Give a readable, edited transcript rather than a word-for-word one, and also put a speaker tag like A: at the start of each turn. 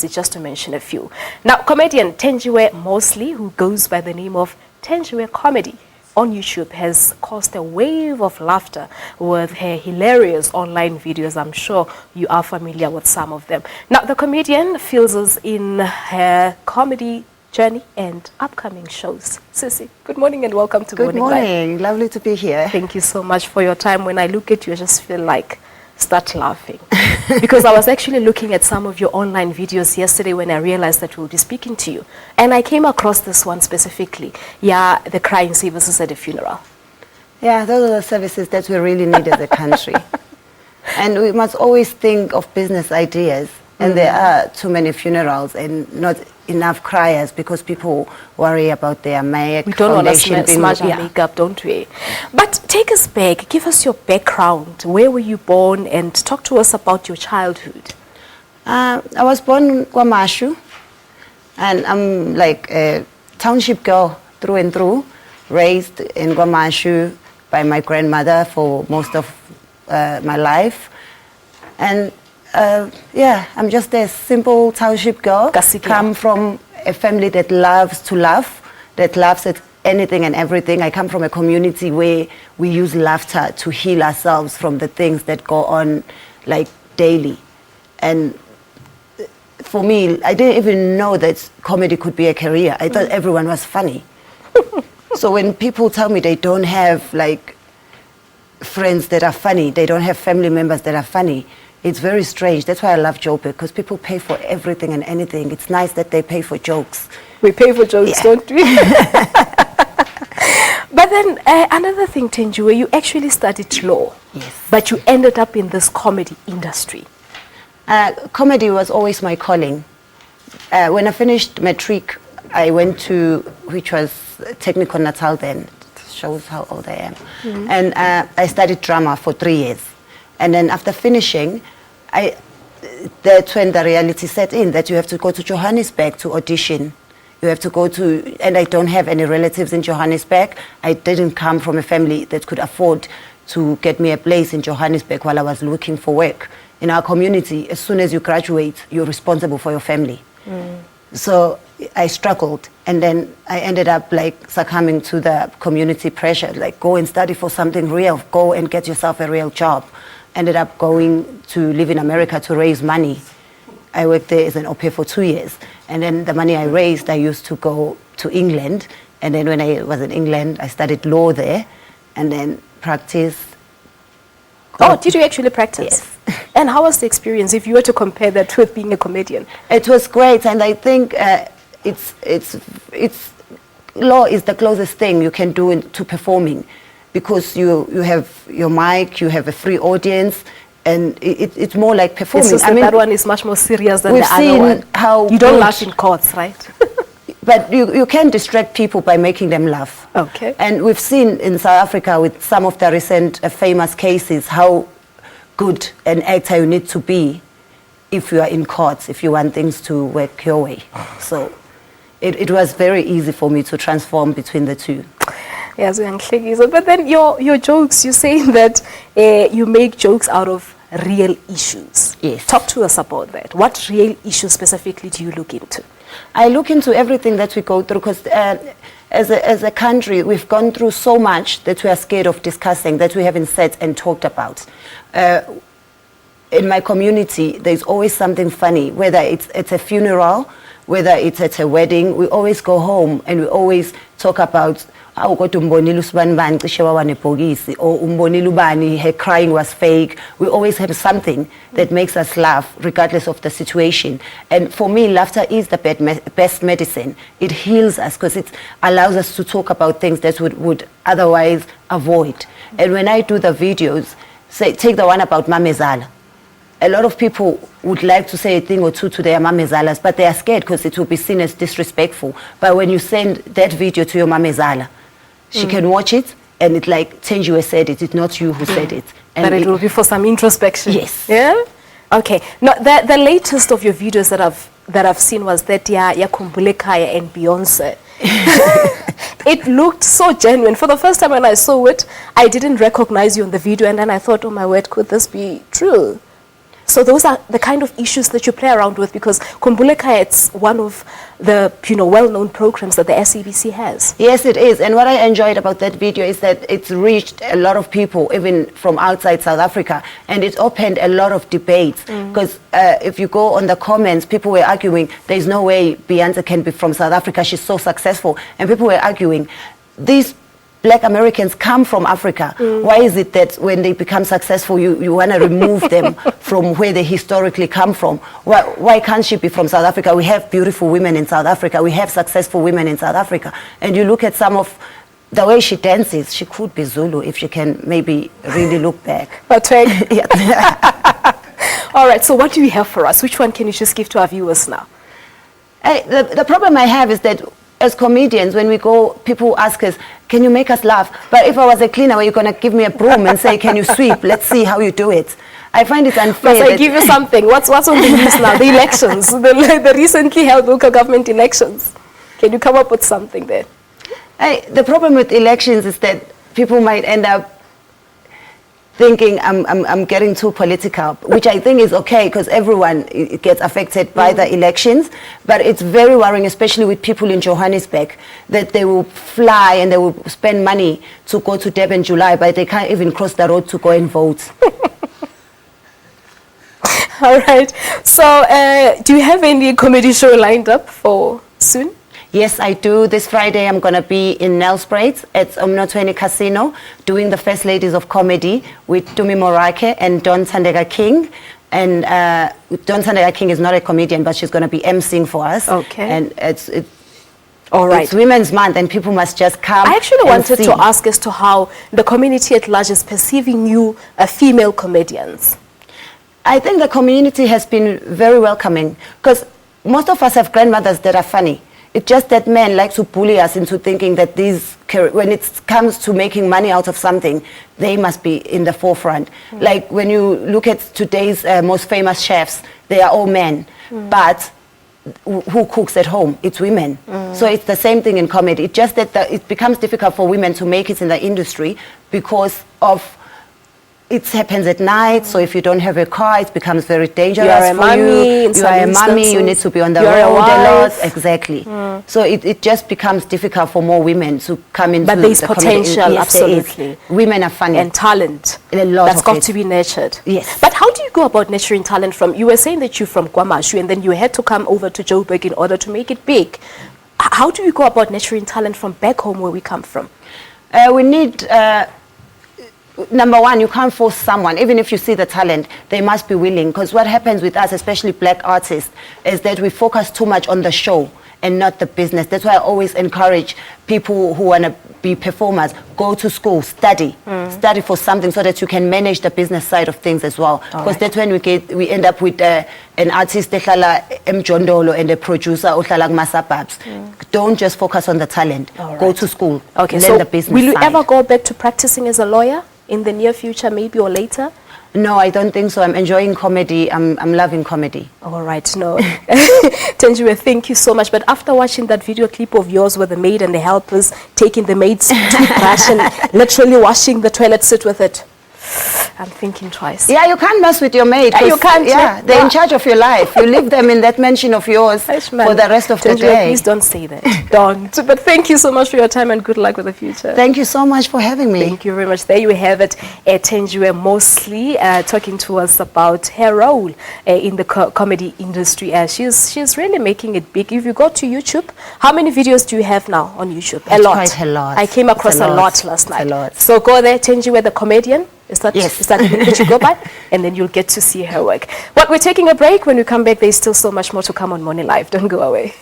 A: Hastie, just to mention a few. Now, comedian Thenjiwe Moseley, who goes by the name of Thenjiwe Comedy on YouTube, has caused a wave of laughter with her hilarious online videos. I'm sure you are familiar with some of them. Now, the comedian fills us in her comedy journey and upcoming shows. Sissy, good morning and welcome to Morning Live.
B: Good morning. Lovely to be here.
A: Thank you so much for your time. When I look at you, I just feel like start laughing. Because I was actually looking at some of your online videos yesterday when I realized that we'll be speaking to you. And I came across this one specifically. Yeah, the crying services at a funeral.
B: Yeah, those are the services that we really need as a country. And we must always think of business ideas. And there are too many funerals and not enough criers because people worry about their make.
A: We don't want to smudge our makeup, don't we? But take us back, give us your background. Where were you born, and talk to us about your childhood.
B: I was born in KwaMashu, and I'm like a township girl through and through, raised in KwaMashu by my grandmother for most of my life. And yeah, I'm just a simple township girl. Come from a family that loves to laugh, that laughs at anything and everything. I come from a community where we use laughter to heal ourselves from the things that go on like daily. And for me, I didn't even know that comedy could be a career. I thought everyone was funny. So when people tell me they don't have like friends that are funny, they don't have family members that are funny, it's very strange. That's why I love Joburg, because people pay for everything and anything. It's nice that they pay for jokes.
A: We pay for jokes, don't we? But then another thing, Thenjiwe, you actually studied law.
B: Yes.
A: But you ended up in this comedy industry.
B: Comedy was always my calling. When I finished matric, I went to, which was Technical Natal then. It shows how old I am. And I studied drama for 3 years. And then after finishing, that's when the reality set in, that you have to go to Johannesburg to audition. You have to go to, and I don't have any relatives in Johannesburg. I didn't come from a family that could afford to get me a place in Johannesburg while I was looking for work. In our community, as soon as you graduate, you're responsible for your family. So I struggled, and then I ended up like succumbing to the community pressure, like go and study for something real, go and get yourself a real job. Ended up going to live in America to raise money. I worked there as an au pair for 2 years. And then the money I raised, I used to go to England. And then when I was in England, I studied law there and then practiced.
A: Oh, did you actually practice?
B: Yes.
A: And how was the experience if you were to compare that with being a comedian?
B: It was great. And I think law is the closest thing you can do to performing. Because you have your mic, you have a free audience, and it's more like performing.
A: I mean, that one is much more serious than the other one.
B: How
A: you don't laugh in courts, right?
B: But you can distract people by making them laugh.
A: Okay.
B: And we've seen in South Africa with some of the recent famous cases how good an actor you need to be if you are in courts, if you want things to work your way. So it was very easy for me to transform between the two.
A: Yes, but then your jokes, you're saying that you make jokes out of real issues.
B: Yes.
A: Talk to us about that. What real issues specifically do you look into?
B: I look into everything that we go through because as a country, we've gone through so much that we are scared of discussing, that we haven't sat and talked about. In my community, there's always something funny, whether it's a funeral, whether it's at a wedding. We always go home and we always talk about or her crying was fake. We always have something that makes us laugh regardless of the situation. And for me, laughter is the best medicine. It heals us because it allows us to talk about things that would otherwise avoid. And when I do the videos, say, take the one about Mamezala. A lot of people would like to say a thing or two to their Mamezalas, but they are scared because it will be seen as disrespectful. But when you send that video to your Mamezala, she can watch it, and it's like Thenjiwe said it. It's not you who said it. And
A: but it will be for some introspection.
B: Yes.
A: Yeah. Okay. Now, the latest of your videos that I've seen was that ya Khumbule Khaya and Beyonce. It looked so genuine. For the first time when I saw it, I didn't recognize you in the video, and then I thought, oh my word, could this be true? So those are the kind of issues that you play around with, because Kumbuleka, it's one of the well-known programs that the SABC has.
B: Yes, it is. And what I enjoyed about that video is that it's reached a lot of people, even from outside South Africa, and it opened a lot of debates. Because if you go on the comments, people were arguing, there's no way Beyonce can be from South Africa, she's so successful. And people were arguing, these Black Americans come from Africa. Why is it that when they become successful, you want to remove them from where they historically come from? Why can't she be from South Africa? We have beautiful women in South Africa. We have successful women in South Africa. And you look at some of the way she dances, she could be Zulu if she can maybe really look back.
A: All right, so what do you have for us? Which one can you just give to our viewers now?
B: The problem I have is that as comedians, when we go, people ask us, can you make us laugh? But if I was a cleaner, were you going to give me a broom and say, can you sweep? Let's see how you do it. I find it unfair.
A: Must I give you something? What's on the news now? The elections, the recently held local government elections. Can you come up with something there?
B: The problem with elections is that people might end up thinking I'm getting too political, which I think is okay, because everyone gets affected by the elections. But it's very worrying, especially with people in Johannesburg, that they will fly and they will spend money to go to Durban in July, but they can't even cross the road to go and vote.
A: All right. So do you have any comedy show lined up for soon?
B: Yes, I do. This Friday, I'm going to be in Nelspruit at Umnotweni Casino doing the First Ladies of Comedy with Tumi Morake and Don Thandeka King. And Don Thandeka King is not a comedian, but she's going to be emceeing for us.
A: Okay.
B: And it's
A: all right.
B: It's Women's Month, and people must just come.
A: I actually wanted to ask as to how the community at large is perceiving you, female comedians.
B: I think the community has been very welcoming, because most of us have grandmothers that are funny. It's just that men like to bully us into thinking that when it comes to making money out of something, they must be in the forefront. Like when you look at today's most famous chefs, they are all men. But who cooks at home? It's women. So it's the same thing in comedy. It's just that it becomes difficult for women to make it in the industry because of it happens at night, so if you don't have a car, it becomes very dangerous for you. You are a mommy, you need to be on the road a lot. Exactly. So it just becomes difficult for more women to come into the comedy. But there's potential,
A: absolutely.
B: Women are funny.
A: And talent.
B: A lot
A: that's got to be nurtured.
B: Yes.
A: But how do you go about nurturing talent from, you were saying that you're from Kwamashu and then you had to come over to Joburg in order to make it big. How do you go about nurturing talent from back home where we come from?
B: We need... Number one, you can't force someone. Even if you see the talent, they must be willing. Because what happens with us, especially black artists, is that we focus too much on the show and not the business. That's why I always encourage people who want to be performers, go to school, study. Study for something so that you can manage the business side of things as well. Because that's when we end up with an artist Mjondolo and a producer suburbs. Don't just focus on the talent. Go to school.
A: Okay,
B: learn the business
A: will you
B: side.
A: ever go back to practicing as a lawyer in the near future, maybe, or later?
B: No, I don't think so. I'm enjoying comedy. I'm loving comedy.
A: All right, no. Thenjiwe, thank you so much. But after watching that video clip of yours with the maid and the helpers taking the maid's toothbrush and literally washing the toilet seat with it, I'm thinking twice.
B: Yeah, you can't mess with your maid.
A: You can't.
B: Yeah, they're in charge of your life. You leave them in that mansion of yours for the rest of the day.
A: Please don't say that. Don't. But thank you so much for your time and good luck with the future.
B: Thank you so much for having me.
A: Thank you very much. There you have it. Thenjiwe Moseley talking to us about her role in the comedy industry. She's really making it big. If you go to YouTube, how many videos do you have now on YouTube? A lot.
B: Quite a lot.
A: I came across a lot last night.
B: A lot.
A: So go there, Thenjiwe the comedian.
B: Yes.
A: Is that what you go by? And then you'll get to see her work. But we're taking a break. When we come back, there's still so much more to come on Money Live. Don't go away.